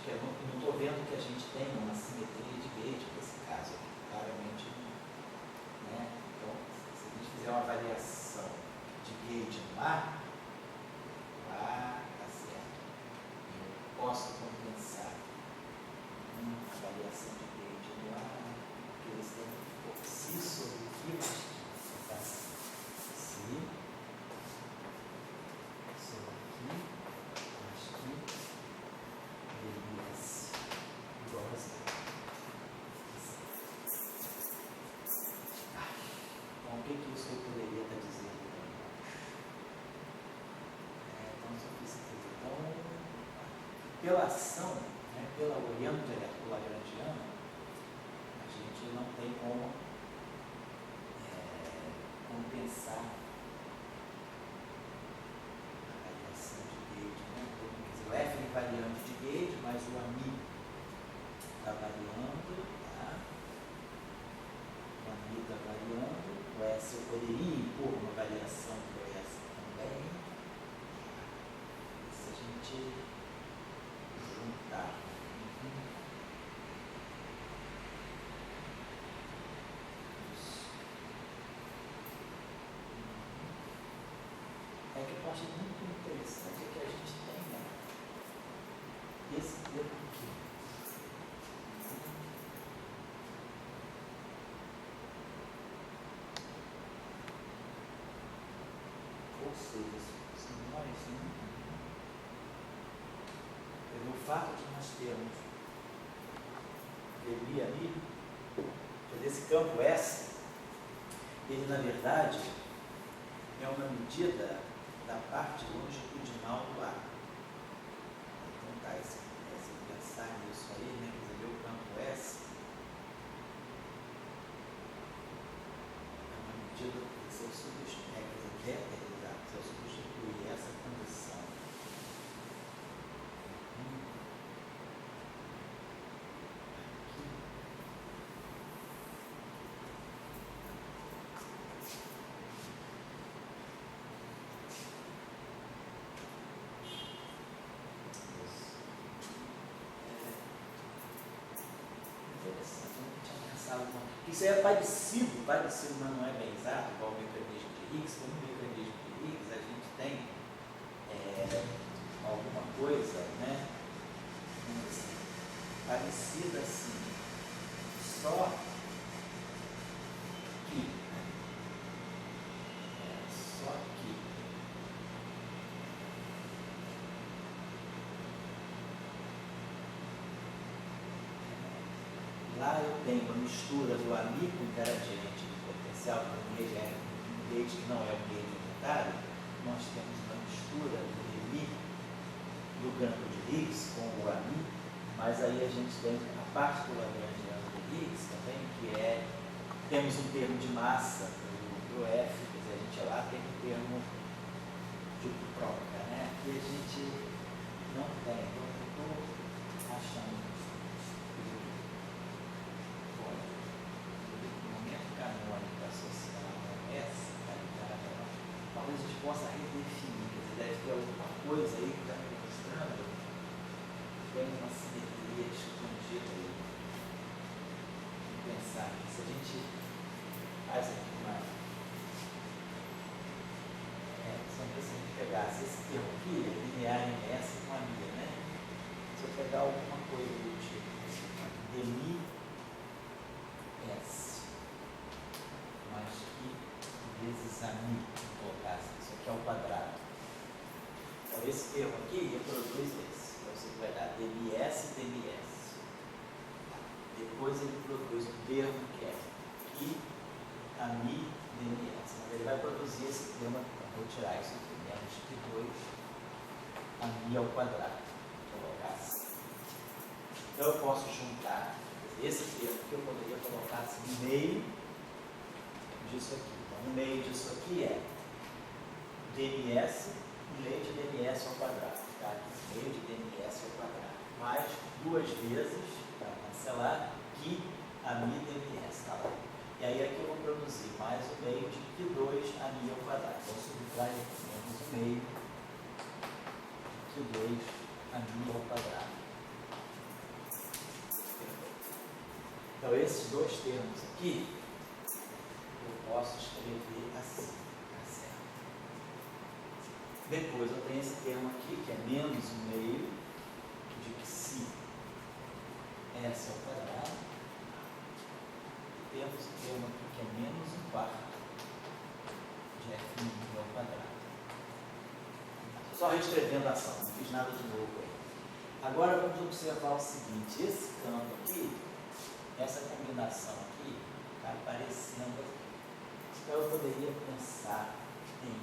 Acho que eu não estou vendo que a gente tem uma simetria de gate nesse caso aqui, claramente não. Né? Então, se a gente fizer uma variação de gate no A, está certo. Eu posso compensar uma variação de gate no A, porque eles têm si sobre Φ mais Φ. Tá? Si sobre Φ mais Φ ds igual a zero. Então, o que isso eu poderia estar dizendo? Então, só fiz aqui. Então, pela ação, né, pela oriento direto lagrangiana, a gente não tem como compensar a variação de gauge, né? Então, quer dizer, o F é invariante de gauge, mas o AMI está variando, tá? O AMI está variando, o S eu poderia impor uma variação do S também. E se a gente juntar é que eu acho muito interessante é que a gente tem, né, esse termo aqui. Ou seja, se nós pelo fato de nós termos teoria ali, esse campo S, ele na verdade é uma medida da parte longitudinal do ar. Então tá, se pensar nisso aí, né, quer dizer, o campo S é uma medida, se eu substituir, se eu substituir essa condição isso é parecido, mas não é bem exato, igual o mecanismo de Higgs. Como o mecanismo de Higgs, a gente tem alguma coisa, né, parecida assim, só que lá eu tenho uma mistura do AMI com gradiente de potencial, porque é um gauge que não é um gauge unitário. Nós temos uma mistura do AMI do campo de Higgs com o AMI, mas aí a gente tem a parte do lagrangiano de Higgs também, que temos um termo de massa do F, quer dizer, a gente lá tem um termo de própria, né? Aqui a gente não tem, então eu estou achando canônica associada a essa qualidade, talvez a gente possa redefinir, quer dizer, deve ter alguma coisa aí que está me mostrando que tem uma simetria escondida aí. Vamos pensar que se a gente faz aqui uma. Só que se a gente pegasse esse termo aqui, é linear em S com a minha, né? Se eu pegar alguma coisa do tipo dmi S mais que vezes a mi, colocar assim, isso aqui é o quadrado. Então esse termo aqui reproduz esse. Então você vai dar dms e dms. Depois ele produz um termo que é que a mi dms. Mas ele vai produzir esse termo aqui. Vou tirar isso aqui, menos que 2 a mi ao quadrado. Vou colocar assim. Então eu posso juntar esse termo que eu poderia colocar assim no meio disso aqui. Então, no meio disso aqui é dms, meio de dms ao quadrado. Tá? Meio de dms ao quadrado. Mais 2 vezes, para cancelar, que a mi dms. Tá lá. E aí aqui eu vou produzir mais o meio de Q2 a mi ao quadrado. Então, subtrai menos o meio de Q2 a mi ao quadrado. Então, esses dois termos aqui, eu posso escrever assim, tá certo? Depois eu tenho esse termo aqui, que é menos 1/2 de que se S ao quadrado, temos o termo aqui que é menos 1/4 de F' ao quadrado. Só reescrevendo a ação, não fiz nada de novo aí. Agora vamos observar o seguinte, esse campo aqui, essa combinação aqui, está aparecendo aqui. Então eu poderia pensar em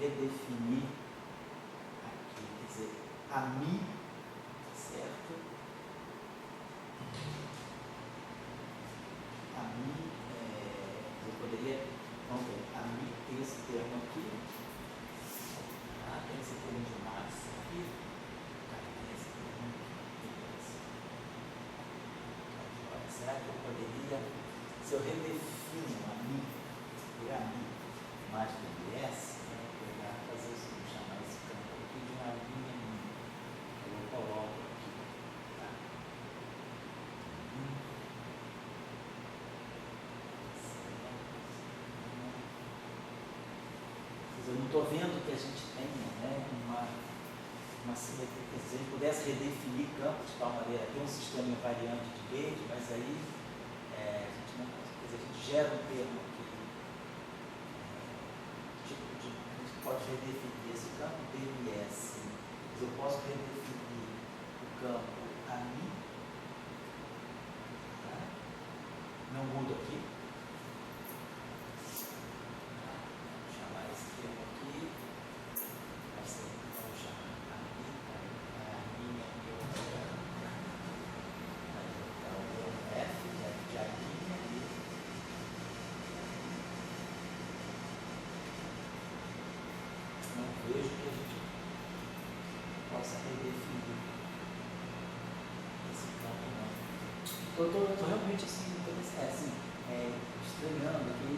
redefinir aqui, quer dizer, a mi, certo? A mi, eu poderia, vamos ver, a mi tem esse termo aqui, tem esse termo de massa aqui, tem esse termo aqui, agora, será que eu poderia, se eu redefino a mi, por a mi mais do que S, eu vou pegar, fazer isso, vou chamar esse campo aqui de uma linha mi, eu coloco aqui, tá? Eu não estou vendo que a gente tenha, né, uma simetria, quer dizer, se a gente pudesse redefinir campos de tal maneira, ter um sistema invariante de Gauge, mas aí a gente não, quer dizer, a gente gera um termo aqui, a gente pode redefinir esse campo DMS, mas eu posso redefinir o campo AMI, tá? Não muda aqui. Vejo que a gente possa redefinir esse campo, não. Estou realmente assim, estranhando que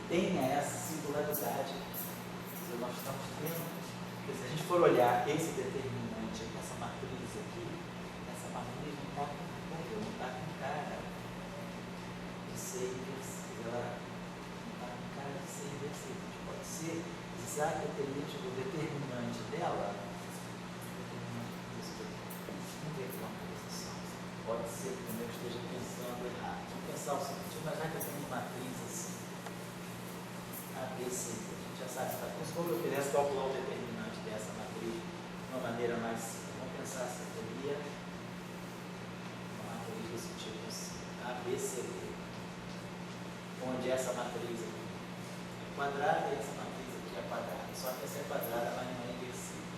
tenha essa singularidade. Nós estamos tendo, porque se a gente for olhar esse determinante, essa matriz aqui, essa matriz não está com cara de ser inversível, ela não está com cara de ser inversível. Pode ser exatamente o determinante dela. Não tem uma posição. Pode ser que também eu esteja pensando errado. Vamos pensar o seguinte: imaginar que eu tenho uma matriz assim, ABC. A gente já sabe, tá? Então, se eu quisesse calcular o determinante dessa matriz de uma maneira mais simples, vamos pensar assim: eu teria uma matriz desse tipo assim, ABCD, onde essa matriz aqui é quadrada e essa matriz aqui é quadrada, só que essa é quadrada, mas não é inversível.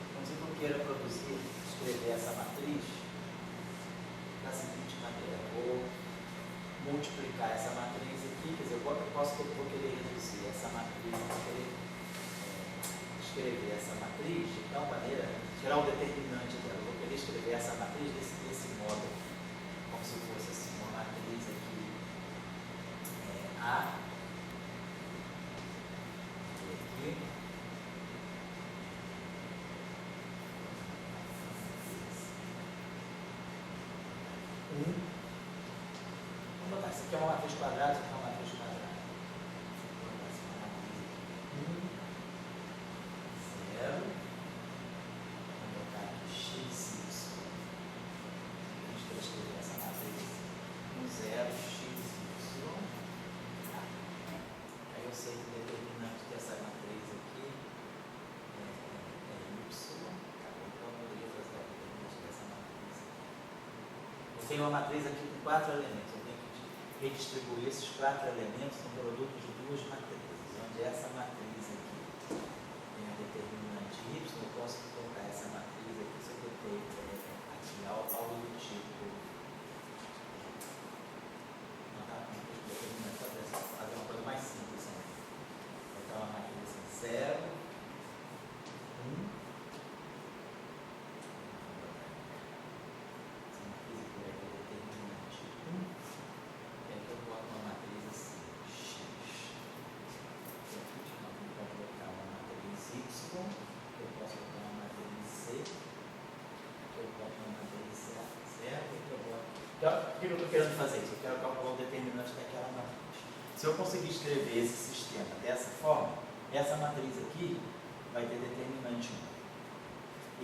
Então, se eu queira escrever essa matriz da seguinte maneira: vou multiplicar essa matriz aqui, quer dizer, vou querer reduzir essa matriz, vou querer escrever essa matriz de tal maneira, tirar o determinante dela, vou querer escrever essa matriz desse modo, como se fosse assim, uma matriz aqui, A, e aqui, vamos botar, isso aqui é uma matriz quadrada, isso aqui é uma matriz quadrada. Vou botar assim, uma matriz aqui, 0, vou botar aqui x, y. A gente vai escrever essa matriz 0, x, y. Tá? Aí eu sei que o determinante dessa matriz aqui é y. Tá? Então eu poderia fazer o determinante dessa matriz aqui. Eu tenho uma matriz aqui com 4 elementos. Eu tenho que redistribuir esses 4 elementos no produto de duas matrizes, onde essa matriz aqui tem a determinante y. Eu posso colocar essa matriz aqui, se eu botei aqui algo do tipo, determinante, fazer uma coisa mais simples, né? Botar uma matriz assim, 0, 1. eu estou querendo fazer isso? Eu quero calcular o determinante daquela matriz. Se eu conseguir escrever esse sistema dessa forma, essa matriz aqui vai ter determinante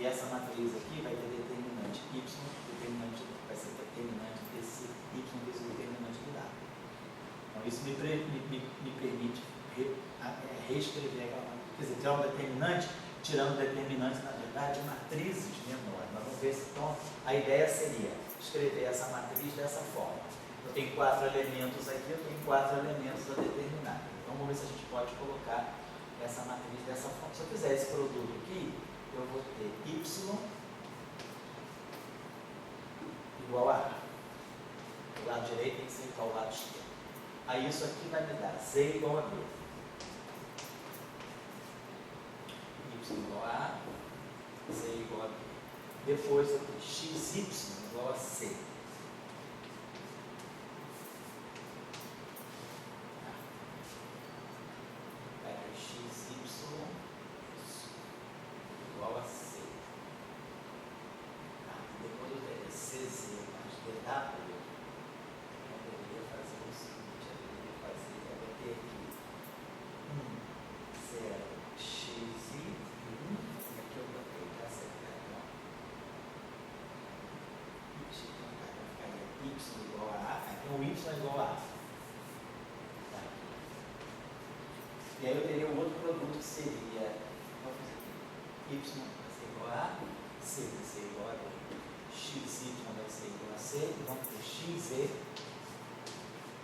1. E essa matriz aqui vai ter determinante y, vai ser determinante desse y vezes o determinante do W. Então isso me permite reescrever aquela matriz. Quer dizer, tirar um determinante, tirando determinantes, na verdade, matrizes menores. Nós vamos ver se então a ideia seria escrever essa matriz dessa forma. Eu tenho 4 elementos aqui, eu tenho 4 elementos a determinar. Então vamos ver se a gente pode colocar essa matriz dessa forma. Se eu fizer esse produto aqui, eu vou ter y igual a A. O lado direito tem que ser igual ao lado esquerdo. Aí isso aqui vai me dar Z igual a B. Y igual a A, Z igual a B. Depois eu tenho XY igual a C. Igual a C. Depois eu tenho CZ mais DW. Eu poderia fazer o seguinte, eu vou ter aqui 0, XI e 1. E aqui eu botei para acertar. Y igual a A. Então o Y é igual a A. E aí eu teria um outro produto que seria, vamos fazer aqui, y vai ser igual a A, c vai ser igual a B, xy vai ser igual a C, e vamos ter xz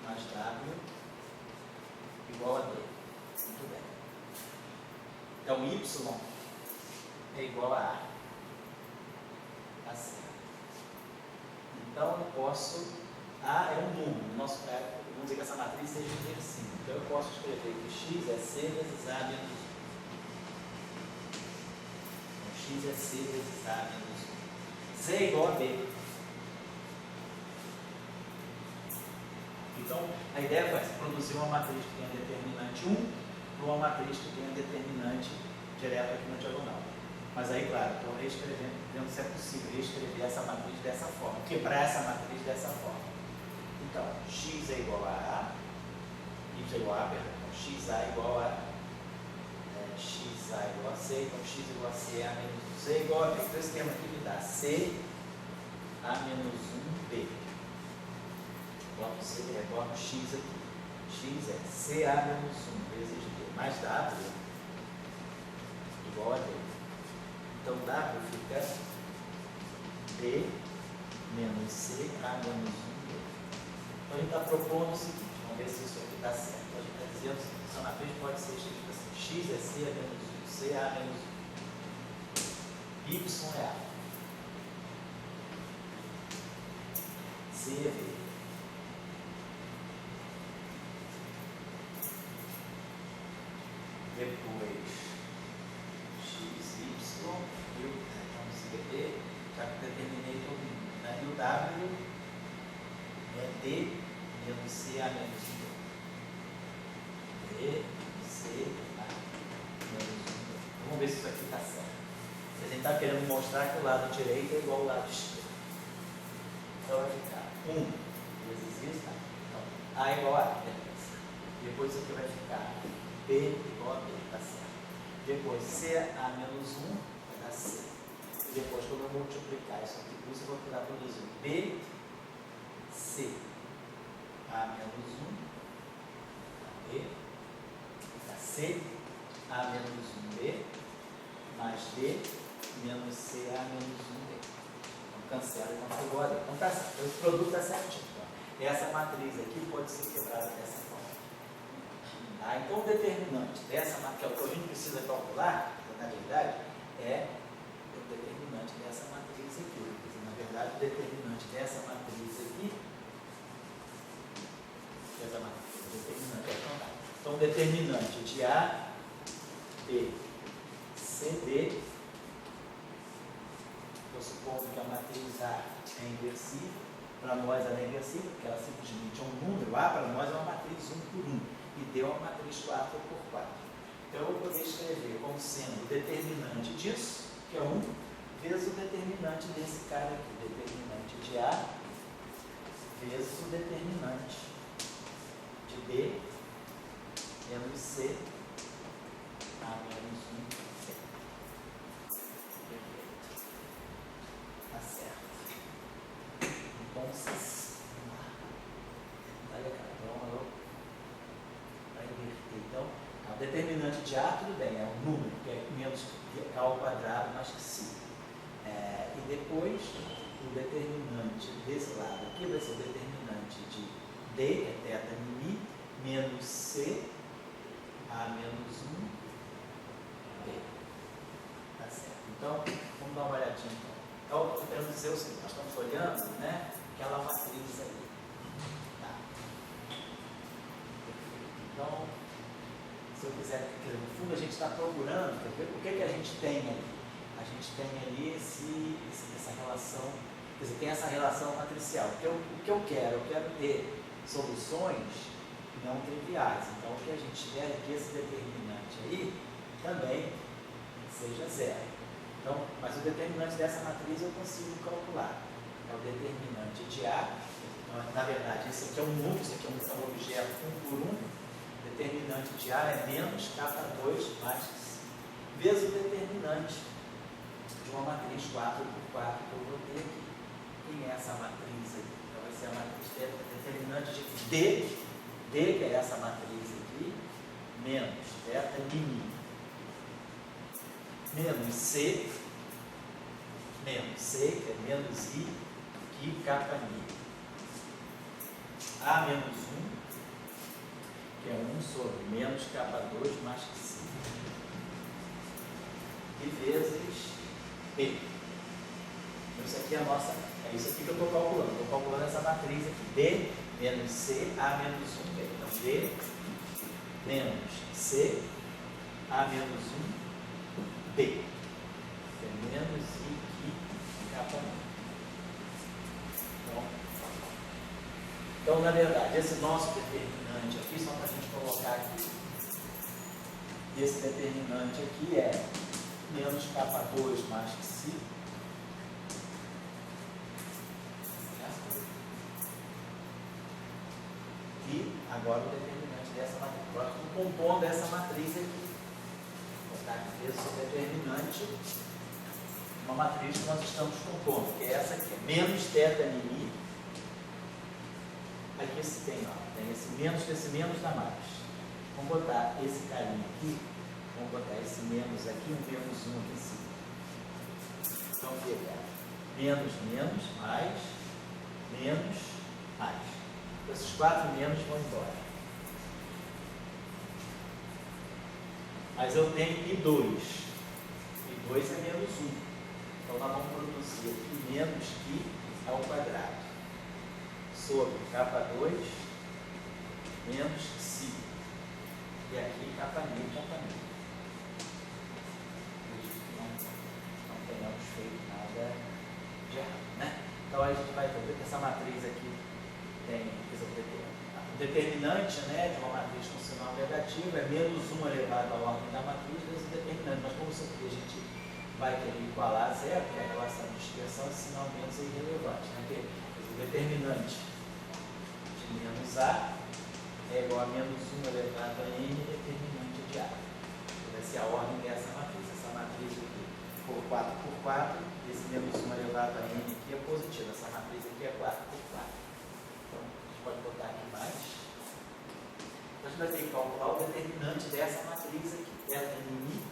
mais w igual a D. Muito bem. Então y é igual a A. Tá certo. Então eu posso, A é um número, no nosso caso, vamos dizer que essa matriz seja inversível. Então eu posso escrever que x é C vezes A menos 1. Então x é C vezes A menos 1. Z é igual a B. Então a ideia foi essa, produzir uma matriz que tenha determinante 1 para uma matriz que tenha determinante direto aqui na diagonal. Mas aí, claro, estou reescrevendo, vendo se é possível reescrever essa matriz dessa forma, quebrar essa matriz dessa forma. Então, x é igual a A, y é igual a A, então xa é igual a xa é igual a C, então x igual a C A menos 1, C é igual a B. Então esse termo aqui me dá C A menos 1B. Boto C, boto x aqui. X é C A menos 1 vezes B, mais W igual a D. Então W fica B menos C A menos 1B. Então a gente está propondo o seguinte, vamos ver se isso aqui está certo. A gente está dizendo que essa matriz pode ser escrita assim, x é C A menos 1, C A menos 1, y é A, C é B. Depois x, y, vamos escrever, já determinei todo mundo, né? E o W é D menos C A menos 1. D, C, A menos 1. Vamos ver se isso aqui está certo. A gente está querendo mostrar que o lado direito é igual ao lado esquerdo. Então vai ficar 1 vezes isso, tá? Então, A igual a A, beleza. Depois isso aqui vai ficar B igual a B, tá certo. Depois C A menos 1 vai dar C. E depois, quando eu multiplicar isso aqui por isso, eu vou tirar produzir B, C A menos 1, B, fica C A menos 1B, mais D menos C A menos 1B. Então cancela e não igual a D. Então tá certo. Então, esse produto está certinho. Então, essa matriz aqui pode ser quebrada dessa forma. Então o determinante dessa matriz, que é o que a gente precisa calcular, na verdade, é o determinante dessa matriz aqui. Dizer, na verdade, o determinante dessa matriz aqui, então o determinante de A, B, C, D, estou supondo que a matriz A é inversível, para nós ela é inversível, porque ela simplesmente é um número, A para nós é uma matriz 1 por 1. E deu uma matriz 4 por 4. Então eu vou poder escrever como sendo o determinante disso, que é 1, vezes o determinante desse cara aqui, determinante de A vezes o determinante de B menos C A menos 1C. Perfeito. Tá certo. Então, tá legal. Então, para inverter. Então, o determinante de A, tudo bem, é um número, que é menos que A ao quadrado mais que C. E depois, o determinante desse lado aqui vai ser o determinante de D, que é θ μi, menos C, A menos 1, D. Tá certo. Então, vamos dar uma olhadinha. Então, eu estou querendo dizer o seguinte, nós estamos olhando, né, aquela matriz ali. Tá. Então, se eu quiser, no fundo, a gente está procurando, o que a gente tem ali? A gente tem ali essa relação, quer dizer, tem essa relação matricial. O que eu quero ter soluções não triviais. Então, o que a gente quer é que esse determinante aí também seja zero. Então, mas o determinante dessa matriz eu consigo calcular. É o determinante de A. Então, na verdade, esse aqui é um número, esse aqui é um objeto 1 por 1. O determinante de A é menos K2 mais C. Vezes o determinante de uma matriz 4 por 4 que eu vou ter aqui. Quem é essa matriz aqui? Então, vai ser a matriz determinante de D, que é essa matriz aqui, menos θ μi, menos C, que é menos I, que κ μi. A menos 1, que é 1 sobre menos K2 mais que C. E vezes B. Então, isso aqui é a nossa, é isso aqui que eu estou calculando. Estou calculando essa matriz aqui, B menos C, A menos 1B. Então, B menos C, A menos 1B. Que é menos I, que K. Então, na verdade, esse nosso determinante aqui, só para a gente colocar aqui, esse determinante aqui é menos K2 mais que C. E agora o determinante dessa matriz. Agora estou compondo essa matriz aqui. Vou botar aqui esse determinante, uma matriz que nós estamos compondo, que é essa aqui, menos θ μi. Aqui tem esse menos da mais. Vamos botar esse carinha aqui, vamos botar esse menos aqui, um menos 1 aqui em cima. Então fica menos, mais, menos, mais. Esses 4 menos vão embora. Mas eu tenho I2. I2 é menos 1. Então nós vamos produzir aqui menos que ao quadrado. Sobre K2 menos C. E aqui K μi. Não tenhamos feito nada de errado, né? Então a gente vai ver que essa matriz aqui tem o determinante, né, de uma matriz com sinal negativo é menos 1 elevado à ordem da matriz vezes o determinante. Mas como isso aqui a gente vai querer igualar a zero, que é a relação de dispersão, esse sinal menos é irrelevante. Né? Porque o determinante de menos A é igual a menos 1 elevado a n determinante de A. Vai ser a ordem dessa matriz. Essa matriz aqui for 4 por 4, esse menos 1 elevado a n aqui é positivo. Essa matriz aqui é 4 por 4. Então, a gente pode botar aqui mais. Então, a gente vai ter que calcular o determinante dessa matriz aqui. θ μi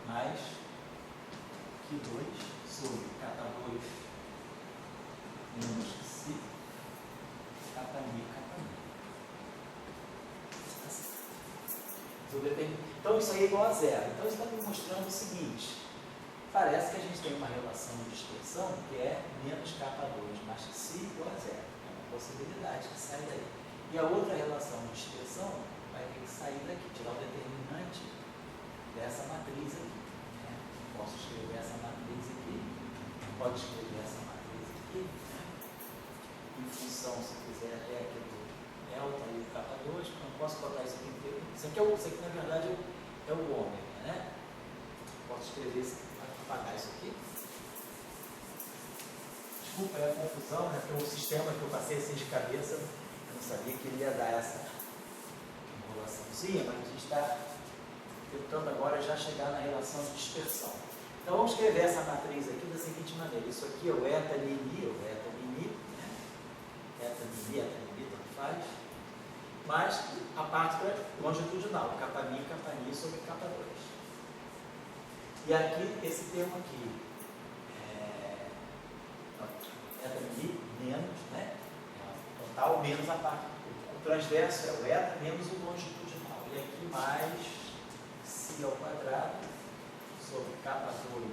mais Q2 sobre K2 menos C, K.mi. Então isso aí é igual a zero. Então isso está me mostrando o seguinte: parece que a gente tem uma relação de dispersão que é menos K2 mais que C igual a zero. É uma possibilidade que sai daí. E a outra relação de dispersão vai ter que sair daqui, tirar o determinante dessa matriz aqui. Né? Posso escrever essa matriz aqui, pode escrever essa matriz aqui, né? Em função, se quiser, até aqui do delta e o K2, não posso botar isso aqui inteiro. Isso aqui na verdade é o ômega, né? Posso escrever isso, apagar isso aqui. Desculpa a confusão, né? Porque o sistema que eu passei assim de cabeça, eu não sabia que ele ia dar essa enrolaçãozinha, mas a gente está tentando agora já chegar na relação de dispersão. Então vamos escrever essa matriz aqui da seguinte maneira. Isso aqui é o eta mini, ou eta mini, né? Eta mini, tanto faz. Mas a parte longitudinal, kappa mi sobre kappa 2. E aqui, esse termo aqui, eta mi menos, né? Total menos a parte. O transverso é o eta menos o longitudinal. E aqui mais si ao quadrado sobre kappa 2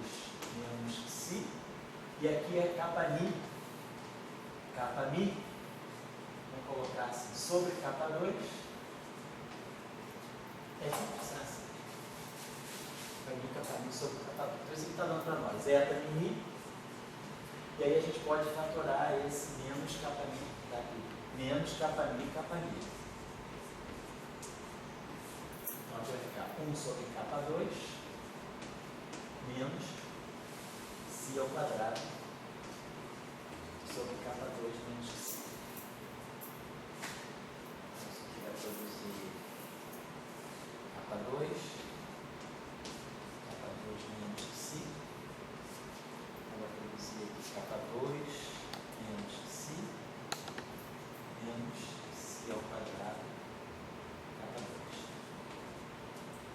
menos si. E aqui é kappa mi. Kappa mi, vamos colocar assim, sobre kappa 2. É como assim. Kappa mi sobre kappa 2. Então isso que está dando para nós. Eta mi. E aí a gente pode fatorar esse menos kappa mi daqui. Menos kappa mi. Então aqui vai ficar 1 sobre kappa 2 menos si ao quadrado sobre kappa 2 menos si. Então isso aqui vai produzir kappa 2 menos si. Vai produzir aqui kappa 2 menos si menos si ao quadrado kappa 2.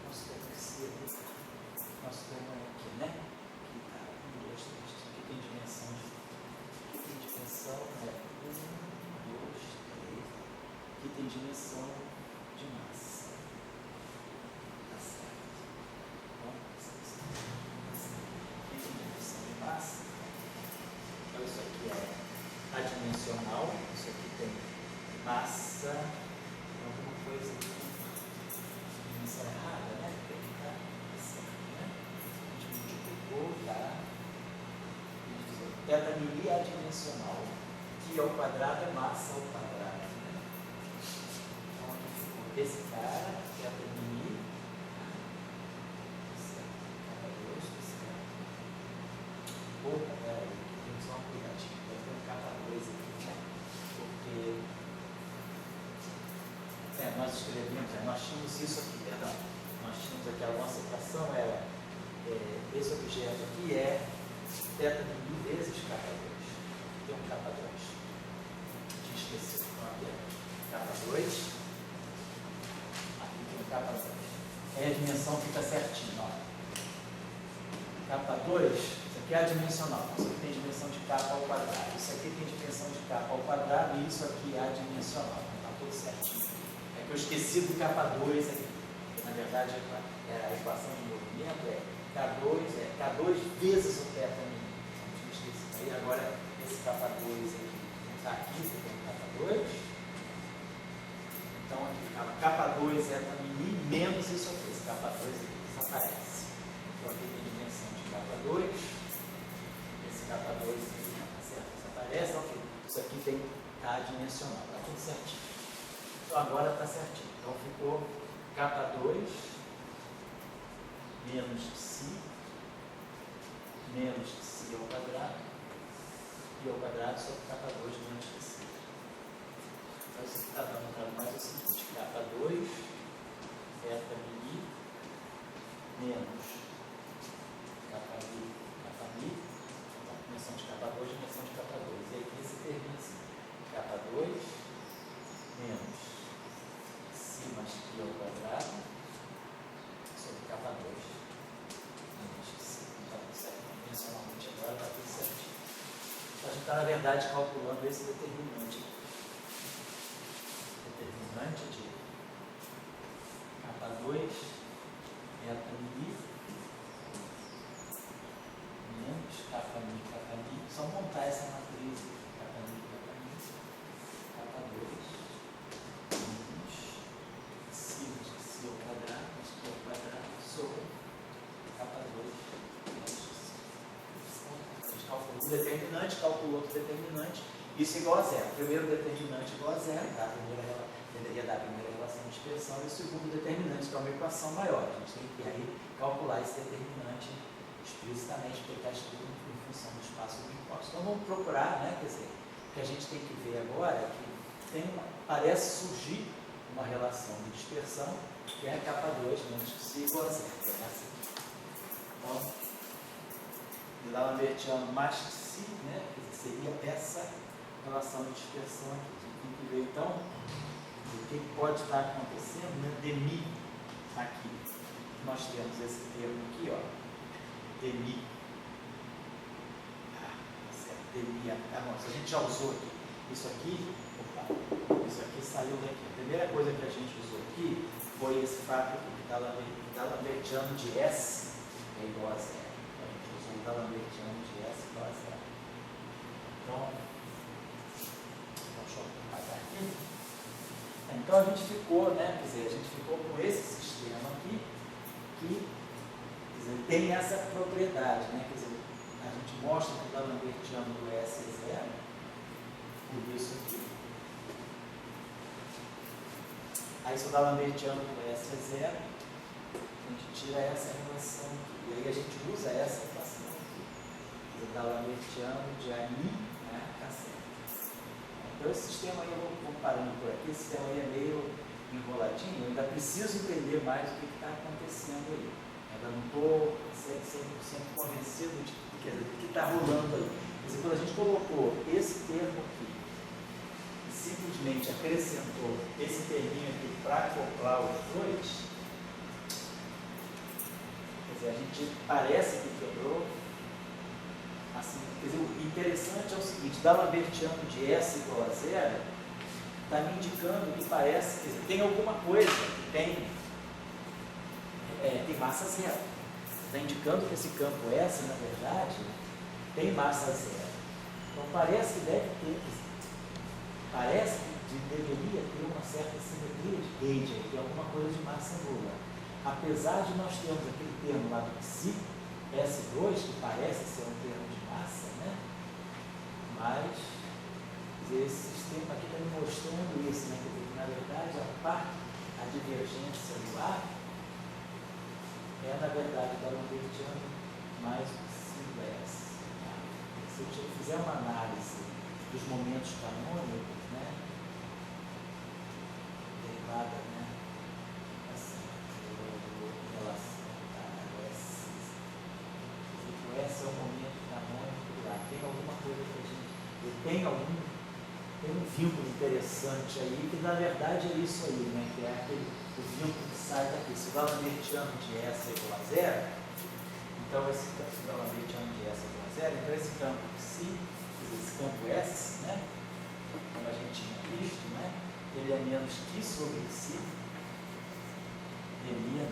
Nosso termo que si aqui. Nosso termo é aqui, né? Aqui está 1, 2, 3. Aqui tem dimensão de. Aqui tem dimensão, 1, 2, 3. Aqui tem dimensão de massa. Tá certo? Bom, aqui tem dimensão de massa. Então isso aqui é adimensional. Isso aqui tem massa. Alguma coisa aqui. Dimensão errada, né? Eta mi é adimensional, que ao quadrado é massa ao quadrado. Né? Então aqui ficou esse cara, eta mi, kappa 2, opa, peraí, tem só uma cuidadinha, vai ter um kappa 2 aqui, né? Porque nós escrevemos, nós tínhamos isso aqui, perdão, nós tínhamos aqui, a nossa equação era, esse objeto aqui é θ de mi vezes kappa 2. Tem um kappa 2. Tinha esquecido. Então aqui é kappa 2. Aqui tem um kappa 2. Aí a dimensão fica certinho. Ó. Kappa 2, isso aqui é adimensional. Isso aqui tem dimensão de kappa ao quadrado. Isso aqui tem dimensão de kappa ao quadrado. E isso aqui é adimensional. Então está tudo certinho. É que eu esqueci do kappa 2 aqui. Na verdade, a equação de movimento é K2 vezes o θ mi. Aí agora esse kappa 2 aqui está aqui, você tem o kappa 2. Então aqui kappa 2 é μ menos isso aqui. Esse kappa 2 aqui desaparece. Então aqui tem dimensão de kappa 2. Esse kappa 2 aqui tá certo, desaparece. Ok. Isso aqui está adimensional, está tudo certinho. Então agora está certinho. Então ficou kappa 2 menos si menos si ao quadrado. E ao quadrado sobre kappa 2 menos si. Então isso que está dando para nós é o seguinte: kappa 2 eta mi menos kappa mi, dimensão de kappa 2, dimensão de kappa 2. E aqui esse termina assim: kappa 2 menos si mais π ao quadrado sobre kappa 2 menos si. Então, certo, dimensionalmente agora está tudo certinho. A gente está, na verdade, calculando esse determinante aqui. Determinante de kappa 2 eta mi menos kappa mi. Só montar essa matriz kappa mi, kappa 2 menos si ao quadrado, mais π ao quadrado sobre kappa 2 menos si. A gente calculou um determinante, calculou outro determinante, isso é igual a zero. O primeiro determinante é igual a zero, deveria dar a primeira relação de dispersão, e o segundo determinante, que é uma equação maior. A gente tem que aí calcular esse determinante explicitamente, porque está escrito em função do espaço dos pontos. Então vamos procurar, né? Quer dizer, o que a gente tem que ver agora é que parece surgir uma relação de dispersão, que é a capa 2, menos que C igual a zero. Então, de D'Alembertiano mais que C, né? Quer dizer, seria essa relação de dispersão aqui. A gente tem que ver, então, o que pode estar acontecendo, né? Demi, aqui. Nós temos esse termo aqui, ó. Demi. Demi, a gente já usou aqui. Isso aqui saiu daqui. A primeira coisa que a gente usou aqui foi esse fato que D'Alembertiano de S é igual a zero. A gente usou o D'Alembertiano de S igual a zero. Então, deixa eu apagar aqui. Então a gente ficou, né? Quer dizer, a gente ficou com esse sistema aqui que, quer dizer, tem essa propriedade, né? Quer dizer, a gente mostra que o D'Alembertiano do S é zero, por isso aqui. Aí se o D'Alembertiano do S é zero, a gente tira essa relação aqui. E aí a gente usa essa equação aqui. O D'Alembertiano de AI, né, cacete. Então esse sistema aí, eu vou parando por aqui, esse sistema aí é meio enroladinho, eu ainda preciso entender mais o que está acontecendo aí. Ainda não estou 100% convencido do que está rolando aí. Quer dizer, quando a gente colocou esse termo aqui, simplesmente acrescentou esse terminho aqui para acoplar os dois, quer dizer, a gente parece que quebrou, assim, quer dizer, o interessante é o seguinte, D'Alembertiano de S igual a zero, está me indicando que parece, quer dizer, tem alguma coisa que tem massa zero, está indicando que esse campo S, na verdade, tem massa zero, então parece que deve ter, parece que deveria ter uma certa simetria de Gauge, que é alguma coisa de massa nula. Apesar de nós termos aquele termo lá do psi, S2, que parece ser um termo de massa, né? Mas esse sistema aqui está me mostrando isso, né? Que na verdade a divergência do ar é na verdade D'Alembertiano mais o psi do S. Se eu fizer uma análise dos momentos canônicos, né, derivada, né, assim, em relação a S. O S é o momento canônico lá. Tem alguma coisa que a gente. Tem um vínculo interessante aí, que na verdade é isso aí, né, que é o vínculo que sai daqui. Se o D'Alembertiano de S é igual a zero, então esse D'Alembertiano de S é igual a zero, então esse campo psi, esse campo S, né, como a gente tinha visto, né, ele é menos que sobre si, Demi.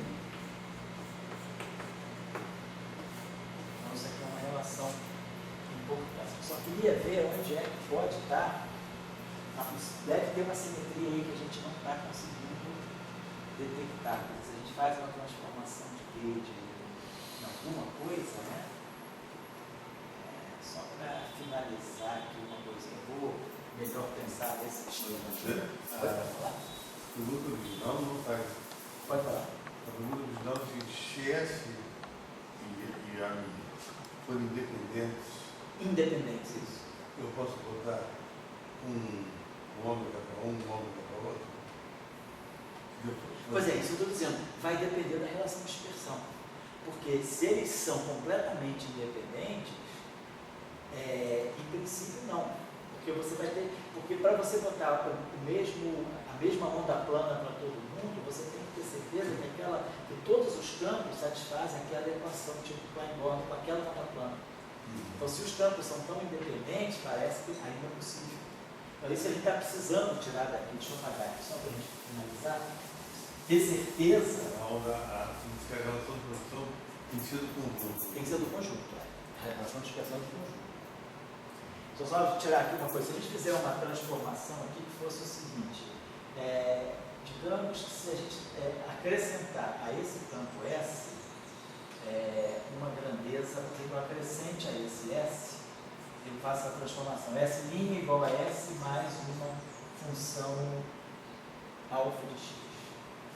Então isso aqui é uma relação importante. Só queria ver onde é que pode estar, deve ter uma simetria aí que a gente não está conseguindo detectar. Se a gente faz uma transformação de Gauge em alguma coisa, né, só para finalizar aqui uma coisa, eu vou melhor pensar nesse sistema. A pergunta original não faz. Pode falar. A pergunta original diz se S e a minha forem independentes, Isso. eu posso botar um ômega para um ômega para outro? Pois é, isso eu estou dizendo, vai depender da relação de dispersão. Porque se eles são completamente independentes, em princípio não. Porque você vai ter. Porque para você botar a mesma onda plana para todo mundo, você tem que ter certeza que todos os campos satisfazem aquela equação tipo Klein-Bond com aquela onda plana. Então, se os campos são tão independentes, parece que ainda é possível. Então, isso a gente está precisando tirar daqui. Deixa eu apagar aqui, só para a gente finalizar. Ter certeza. A relação de produção tem que ser do conjunto. Tem que ser do conjunto. A relação de dispersão do conjunto. Só tirar aqui uma coisa. Se a gente fizer uma transformação aqui que fosse o seguinte, digamos que se a gente acrescentar a esse campo S uma grandeza, por exemplo, acrescente a esse S, eu faço a transformação S' igual a S mais uma função alfa de x,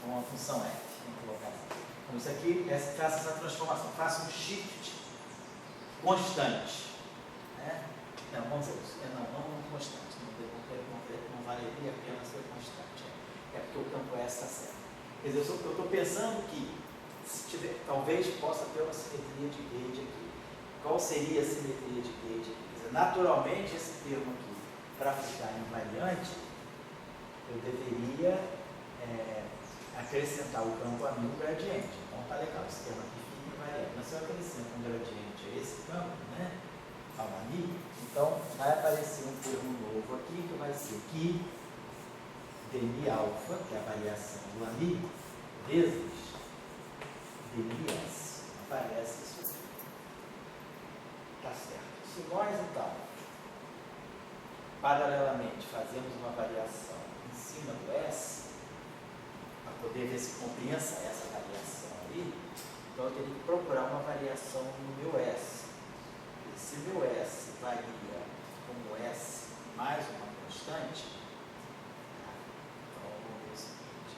ou uma função f, vamos colocar assim. Então isso aqui, faço essa transformação, faço um shift constante. Né? Não, vamos dizer, não constante, não valeria a pena ser constante. É porque o campo S está certo. Quer dizer, eu estou pensando que talvez possa ter uma simetria de gauge aqui. Qual seria a simetria de gauge aqui? Quer dizer, naturalmente, esse termo aqui, para ficar invariante, eu deveria acrescentar o campo a mim um gradiente. Então tá legal, esse termo aqui fica invariante. Mas se eu acrescento um gradiente a esse campo, né, ao ami, então vai aparecer um termo novo aqui que vai ser que dmi alfa, que é a variação do ami, vezes dmi s. Aparece isso aqui. Tá certo. Se nós então, paralelamente, fazemos uma variação em cima do S, para poder ver se compensa essa variação aí, então eu teria que procurar uma variação no meu S. E se meu S varia como S mais uma constante, então vamos ver o seguinte,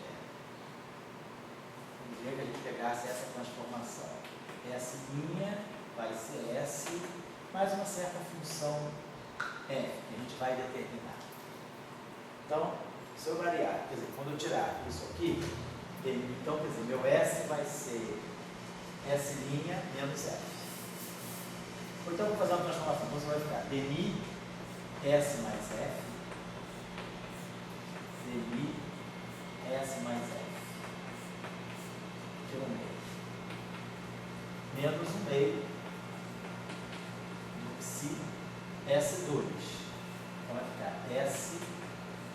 um dia que a gente pegasse essa transformação, S' vai ser S mais uma certa função que a gente vai determinar. Então, se eu variar, quer dizer, quando eu tirar isso aqui, então, quer dizer, meu S vai ser S' menos F. Então, eu vou fazer uma transformação, então você vai ficar dmi S mais F, dmi S mais F, tira o meio, menos o meio do psi S2. Então vai ficar S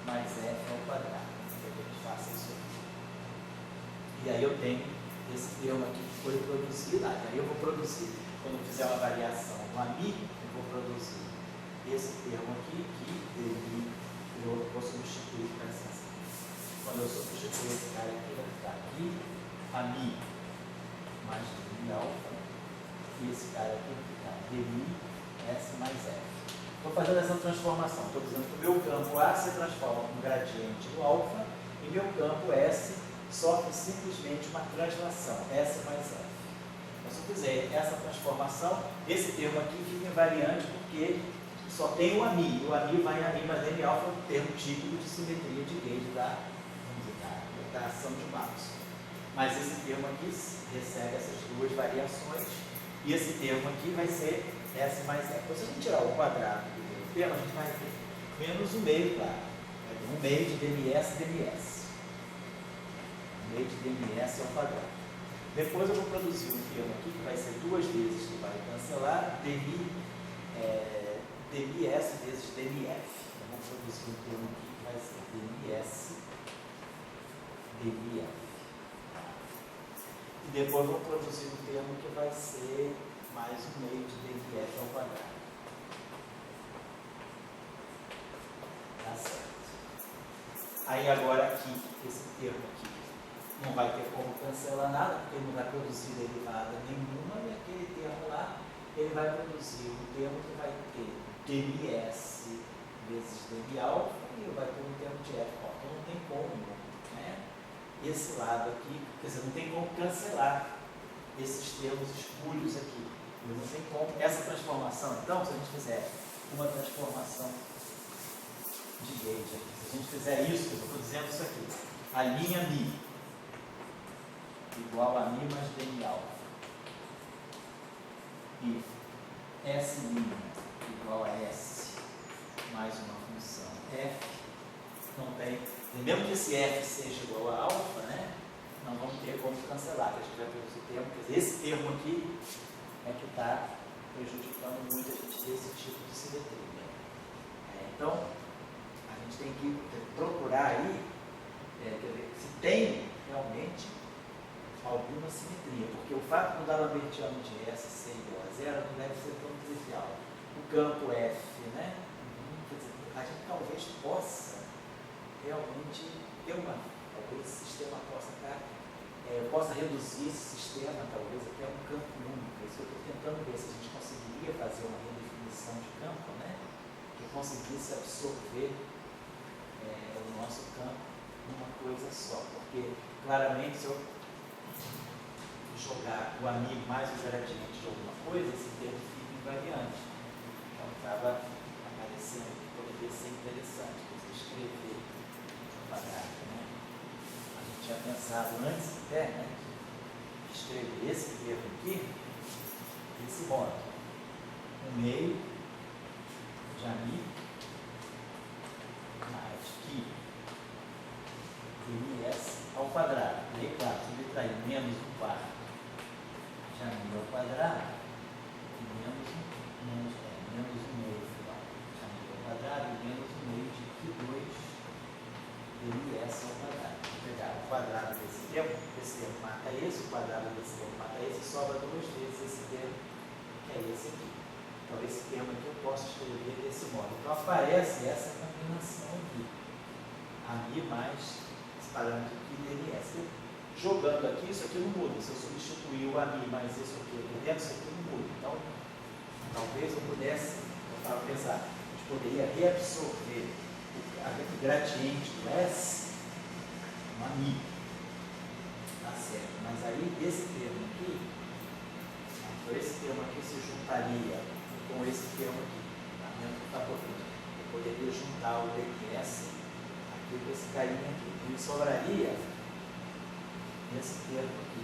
mais F ao quadrado. Então a gente faça isso aqui. E aí eu tenho esse termo aqui que foi produzido. Aí eu vou produzir, quando eu fizer uma variação no ami, eu vou produzir esse termo aqui, que eu vou substituir para essa. Quando eu substituir esse cara aqui, vai ficar aqui, ami mais dmi alfa, e esse cara aqui vai ficar dmi S mais F. Estou fazendo essa transformação, estou dizendo que o meu campo A se transforma com gradiente do alfa e meu campo S sofre simplesmente uma translação, S mais F. Então, se eu fizer essa transformação, esse termo aqui fica invariante porque só tem o ami. O ami vai em ami mais dmi alfa, o termo típico de simetria de gauge da ação de Maxwell. Mas esse termo aqui recebe essas duas variações e esse termo aqui vai ser S mais F. Então, se a gente tirar o quadrado do termo, a gente vai ter menos o meio, claro. Vai ter um meio de dms dms. Um meio de dms ao quadrado. Depois eu vou produzir um termo aqui que vai ser duas vezes que vai cancelar dmi dms vezes dmf. Eu vou produzir um termo aqui que vai ser dms dmf. E depois eu vou produzir um termo que vai ser mais um meio de dmf ao quadrado. Tá certo. Aí agora aqui, esse termo aqui, não vai ter como cancelar nada, porque ele não vai produzir derivada nenhuma, e aquele termo lá, ele vai produzir um termo que vai ter dms vezes dm alfa, e vai ter um termo de f. Então não tem como, né? Esse lado aqui, quer dizer, não tem como cancelar esses termos espúrios aqui. Não tem como. Essa transformação, então, se a gente fizer uma transformação de gauge, se a gente fizer isso, eu estou dizendo isso aqui, a linha mi igual a mi mais dmi alfa e S' igual a S mais uma função f, não tem, mesmo que esse f seja igual a alfa, né, não vamos ter como cancelar, que a gente vai ter esse termo, quer dizer, esse termo aqui é que está prejudicando muito a gente ter esse tipo de simetria. Então, a gente tem que procurar aí, quer dizer, se tem realmente alguma simetria, porque o fato do dado albertiano de S ser igual a zero não deve ser tão trivial. O campo F, né? Quer dizer, a gente talvez possa realmente ter talvez esse sistema possa reduzir esse sistema, talvez até um campo único. Isso eu estou tentando ver se a gente conseguiria fazer uma redefinição de campo, né? Que conseguisse absorver o nosso campo numa coisa só. Porque, claramente, se eu jogar o amigo mais o gradiente de alguma coisa, esse termo fica invariante. Então estava aparecendo que poderia ser interessante você escrever o quadrado, né? A gente tinha pensado antes até, né, de escrever esse termo aqui, desse modo: 1 meio de ami mais que ms ao quadrado. E aí, claro, subtrair menos 1/4 de ami ao quadrado e menos 1 meio de ami ao quadrado e menos 1 meio de Q2 de ms ao quadrado. Vou pegar o quadrado desse termo mata esse, o quadrado desse termo mata esse, e sobra 2 vezes esse termo, que é esse aqui. Então, esse termo aqui eu posso escrever desse modo. Então, aparece essa combinação aqui. Ami mais esse parâmetro aqui de ms. Jogando aqui, isso aqui não muda. Se eu substituir o ami mais isso aqui dentro, isso aqui não muda. Então, talvez eu pudesse, eu estava pensando, a gente poderia reabsorver o gradiente do S no ami. Tá certo. Mas aí, esse termo aqui, então esse termo aqui se juntaria com esse termo aqui, tá vendo que está botando? Eu poderia juntar o ds aqui com esse carinha aqui. E sobraria esse termo aqui.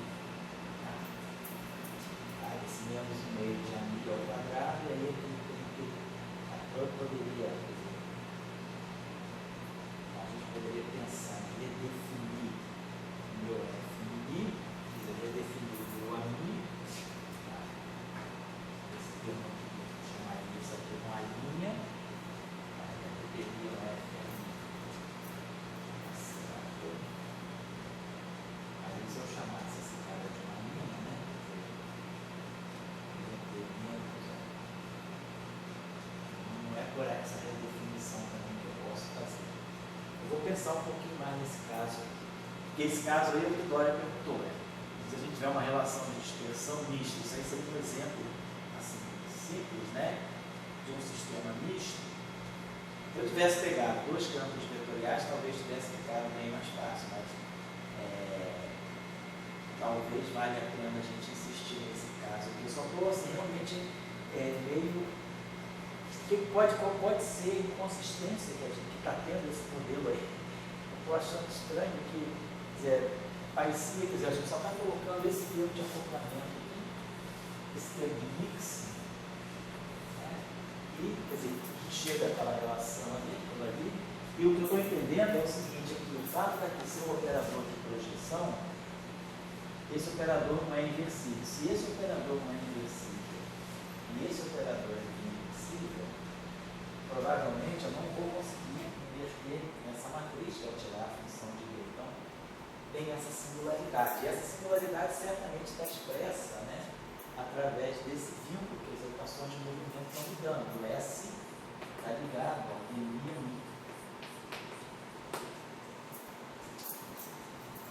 Tá? Esse menos 1 meio de ami ao quadrado, e aí aqui tem que. Então eu poderia. A gente poderia pensar em redefinir o meu FMI, redefinir o meu ami. Tá? Esse termo aqui, vou chamar isso aqui com a linha. Eu teria um FMI. Se eu chamasse esse cara de uma linha, né? Não é por essa redefinição também que eu posso fazer. Eu vou pensar um pouquinho mais nesse caso aqui. Porque esse caso aí é o que Dória perguntou. Se a gente tiver uma relação de dispersão mista, isso aí seria um exemplo assim, simples, né? De um sistema misto. Se eu tivesse pegado 2 campos vetoriais, talvez tivesse ficado bem mais fácil, mas talvez valha a pena a gente insistir nesse caso aqui. Eu só estou assim, realmente meio. Qual pode ser a inconsistência que a gente está tendo esse modelo aí? Eu estou achando estranho que, quer dizer, parecia, quer dizer, a gente só está colocando esse termo de acoplamento aqui, esse termo de mix, né? E, quer dizer, chega aquela relação ali, aquilo ali, e o que eu estou entendendo é o seguinte aqui: o fato de ser um operador de projeção, esse operador não é inversível. Se esse operador não é inversível e esse operador é inversível, provavelmente eu não vou conseguir inverter essa matriz que é tirar a função de B. Então, tem essa singularidade. E essa singularidade certamente está expressa, né, através desse vínculo que as equações de movimento estão ligando. O S está ligado ao M.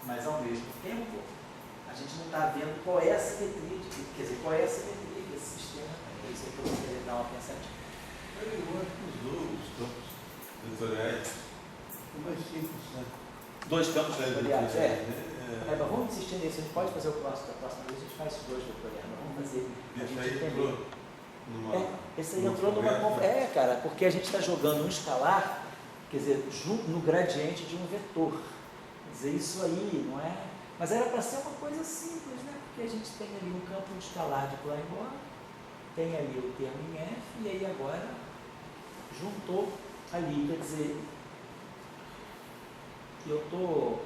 Mas, ao mesmo tempo, a gente não está vendo qual é a simetria, quer dizer, qual é a simetria desse sistema. É isso que eu gostaria de dar uma pensadinha. Eu acho que os campos vetoriais são mais simples, né? 2 campos vetoriais, mas vamos insistir nisso. A gente pode fazer o próximo, da próxima vez a gente faz 2 vetoriais, mas vamos fazer. Esse aí entrou numa. Esse aí entrou numa. Cara, porque a gente está jogando um escalar, quer dizer, no gradiente de um vetor. Quer dizer, isso aí não é. Mas era para ser uma coisa simples, né? Porque a gente tem ali um campo escalar de Klein-Bora, tem ali o termo em F, e aí agora juntou ali. Quer dizer, eu estou.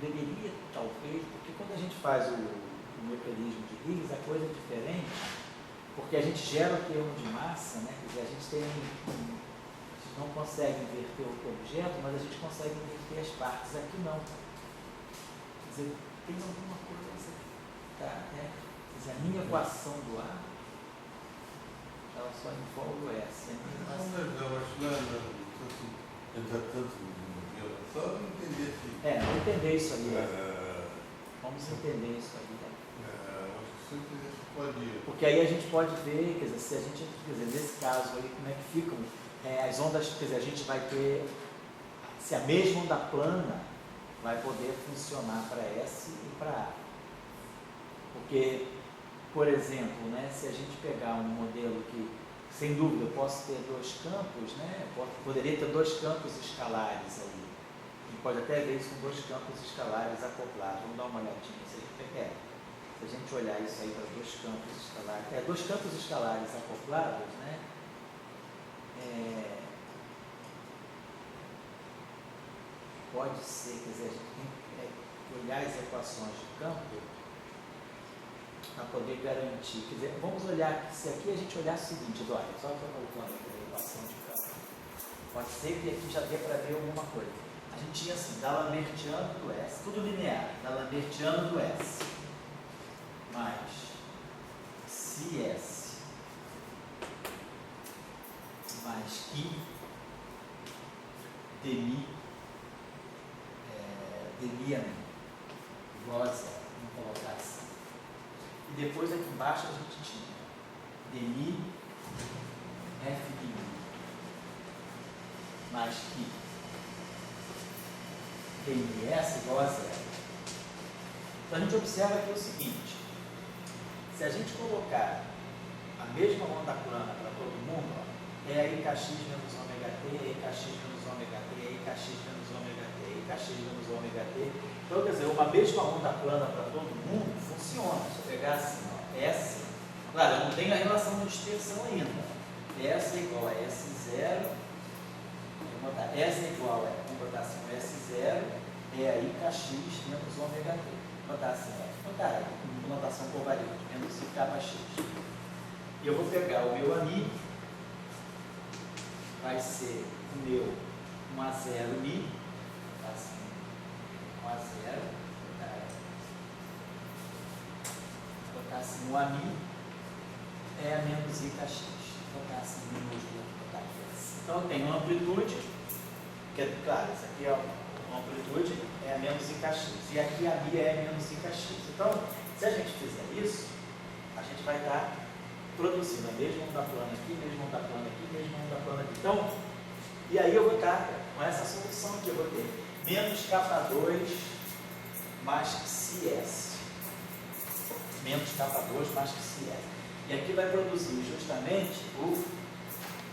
Deveria, talvez, porque quando a gente faz o mecanismo de Higgs, a coisa é diferente, porque a gente gera o termo de massa, né? Quer dizer, a gente não consegue inverter o objeto, mas a gente consegue inverter as partes. Aqui não. Quer dizer, tem alguma coisa, tá? Quer dizer, a minha equação do A, ela só envolve o S. Eu acho que não entrar tanto no modelo, só entender assim. Vamos entender isso ali. Vamos entender isso ali. Acho que isso pode ir. Porque aí a gente pode ver, quer dizer, se a gente, quer dizer, nesse caso aí, como é que ficam as ondas, quer dizer, a gente vai ter, se a mesma onda plana vai poder funcionar para S e para A. Porque por exemplo, né, se a gente pegar um modelo que, sem dúvida, eu posso ter dois campos, né, poderia ter dois campos escalares aí, e pode até ver isso com dois campos escalares acoplados. Vamos dar uma olhadinha se a gente quer. Se a gente olhar isso aí para dois campos escalares, dois campos escalares acoplados, né, pode ser, quer dizer, a gente tem que olhar as equações de campo para poder garantir. Quer dizer, vamos olhar, se aqui a gente olhar o seguinte, olha, só estou voltando aqui a equação de campo. Pode ser que aqui já dê para ver alguma coisa. A gente tinha assim, D'Alembertiano do S, tudo linear, D'Alembertiano do S, mais CS, mais I, demi, demian, igual a zero, vamos colocar assim. E depois aqui embaixo a gente tinha demi, F de I, mais I, dms igual a zero. Então a gente observa aqui o seguinte, se a gente colocar a mesma onda plana para todo mundo, ó, é aí kx menos ômega t, é aí kx menos ômega t, é aí kx menos ômega t, é aí kx menos ômega t. Então, quer dizer, uma mesma onda plana para todo mundo funciona. Se eu pegar assim, ó, S, claro, eu não tenho a relação de dispersão ainda. S é igual a S0, vou botar S é igual a, vamos botar assim, S0, é aí kx menos ômega t. Vou botar assim, ó, botar aí, notação covariante, menos I kx. E eu vou pegar o meu amigo, vai ser o meu 1 a 0 Mi, assim, 1 a 0, vou botar assim, o AMI é a menos I kx, vou botar assim, minúsculo, vou botar aqui assim. Então eu tenho uma amplitude, que é, claro, isso aqui é uma amplitude, é a menos I kx, e aqui a Mi é a menos I kx. Então, se a gente fizer isso, a gente vai estar produzindo a mesma onda plana aqui, mesma onda plana aqui, mesma onda plana aqui. Então, e aí eu vou estar com essa solução aqui, eu vou ter menos K2 mais CS. Menos K2 mais CS. E aqui vai produzir justamente o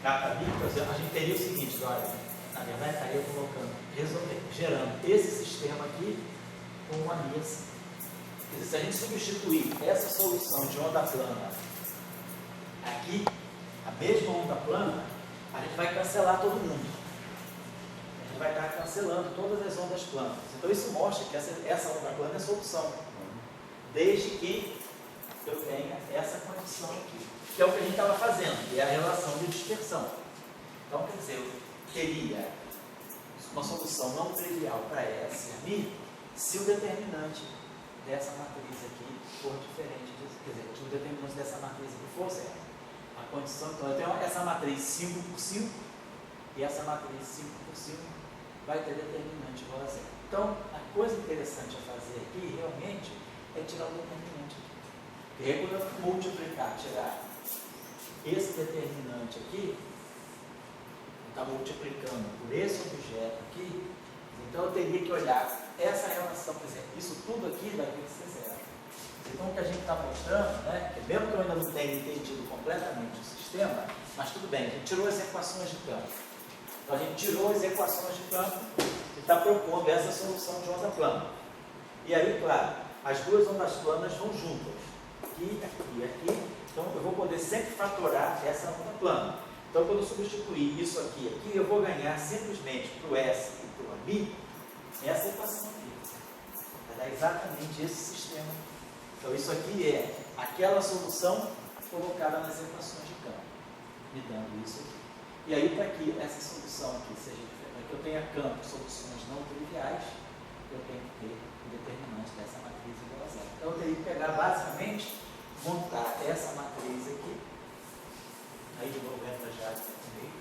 K mil, por exemplo, a gente teria o seguinte, olha, na verdade estaria colocando, gerando esse sistema aqui com uma linha assim. Quer dizer, se a gente substituir essa solução de onda plana aqui, a mesma onda plana, a gente vai cancelar todo mundo. A gente vai estar cancelando todas as ondas planas. Então isso mostra que essa onda plana é a solução. Desde que eu tenha essa condição aqui, que é o que a gente estava fazendo, que é a relação de dispersão. Então, quer dizer, eu teria uma solução não trivial para S e Mi, se o determinante dessa matriz aqui for diferente, quer dizer, se o determinante dessa matriz aqui for zero. A condição, então, eu tenho essa matriz 5 por 5, e essa matriz 5 por 5 vai ter determinante igual a zero. Então, a coisa interessante a fazer aqui, realmente, é tirar o determinante aqui. E aí, quando eu multiplicar, tirar esse determinante aqui, está multiplicando por esse objeto aqui, então eu teria que olhar essa relação, por exemplo, isso tudo aqui vai ter que ser zero. Então o que a gente está mostrando, né, que mesmo que eu ainda não tenha entendido completamente o sistema, mas tudo bem, a gente tirou as equações de campo. Então a gente tirou as equações de campo e está propondo essa solução de onda plana. E aí, claro, as duas ondas planas vão juntas, aqui, aqui e aqui, então eu vou poder sempre fatorar essa onda plana. Então, quando eu substituir isso aqui e aqui, eu vou ganhar simplesmente para o S e para o AMI essa equação aqui. Vai dar exatamente esse sistema. Então, isso aqui é aquela solução colocada nas equações de campo, me dando isso aqui. E aí, para que essa solução aqui seja diferente, para que eu tenha campo, soluções não triviais, eu tenho que ter o determinante dessa matriz igual a zero. Então, eu teria que pegar, basicamente, montar essa matriz aqui. Aí de novo entra já aqui no meio,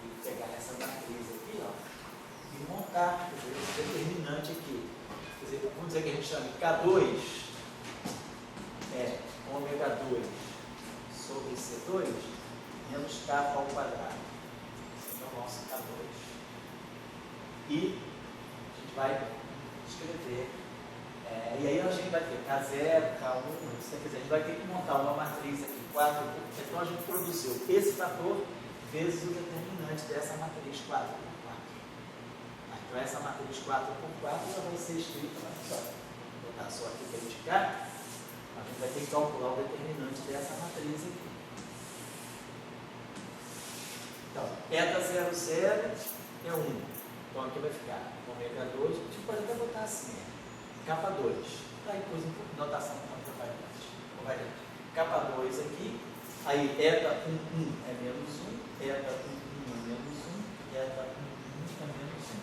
e pegar essa matriz aqui, ó, e montar, quer dizer, esse determinante aqui. Quer dizer, vamos dizer que a gente chama de K2 é ômega 2 sobre C2 menos K ao quadrado. Esse é o nosso K2. E a gente vai escrever E aí a gente vai ter K0, K1, quer dizer, a gente vai ter que montar uma matriz aqui, 4, então a gente produziu esse fator vezes o determinante dessa matriz 4 por 4. Então essa matriz 4 por 4 ela vai ser escrita aqui, ó. Vou botar só aqui para indicar. A gente vai ter que calcular o determinante dessa matriz aqui. Então, eta 0, 0 é 1. Então aqui vai ficar ômega 2, a gente pode até botar assim, capa 2. Aí coisa notação covariante. Capa 2 aqui, aí eta 1, 1 é menos 1, eta 1, 1 é menos 1, eta 1, 1 é menos 1.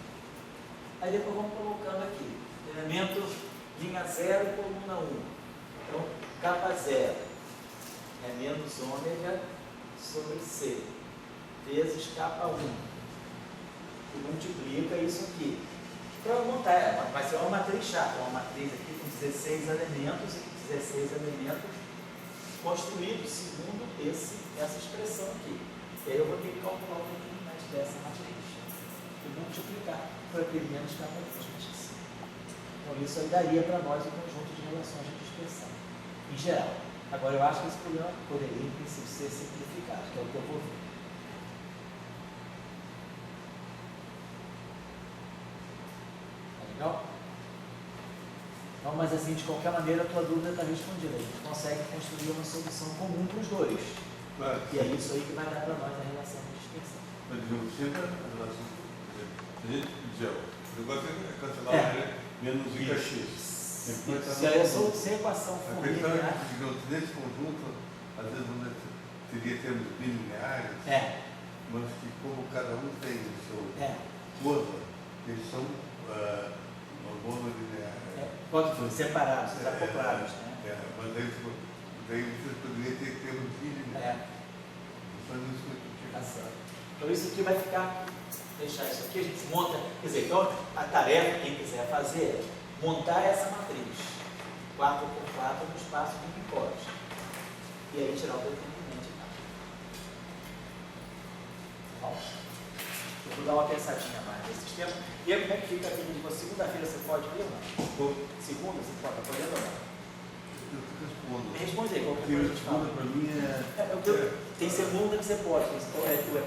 Aí depois vamos colocando aqui, elemento linha 0, coluna 1. Então, capa 0 é menos ômega sobre C, vezes capa 1. E multiplica isso aqui. Para montar, vai ser uma matriz chata, uma matriz aqui com 16 elementos, e 16 elementos construídos segundo essa expressão aqui. E aí eu vou ter que calcular o determinante dessa matriz e multiplicar por aquele menos capa 2. Então isso aí daria para nós o conjunto de relações de dispersão, em geral. Agora eu acho que esse problema poderia, em princípio, ser simplificado, que é o que eu vou ver. Legal? Então, mas assim, de qualquer maneira, a tua dúvida está respondida. A gente consegue construir uma solução comum para os dois. Claro. E é isso aí que vai dar para nós a relação de dispersão. Mas digamos, sempre a relação. Se a gente dizer, o negócio é cancelar menos i x. Se a equação for a questão linear. é que nesse conjunto, às vezes não teria termos bilineares, mas que como cada um tem o seu coisa, eles são monolineares. Pode ser separados, desacoplados, né? Mas daí você poderia ter termos bilineares. Tá certo. Então isso aqui vai ficar, deixar isso aqui, a gente monta, quer dizer, então a tarefa, quem quiser fazer, é montar essa matriz 4 por 4 no espaço de Minkowski. E aí tirar o determinante. Bom, eu vou dar uma pensadinha mais nesse sistema. E aí como é que fica a vida de você? Segunda-feira você pode vir ou não? Segunda você pode, tá podendo ou não? Eu respondo. Responde aí, qualquer coisa a gente fala. Para mim Tem segunda que você pode, é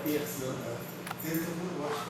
terça. Terça eu não gosto.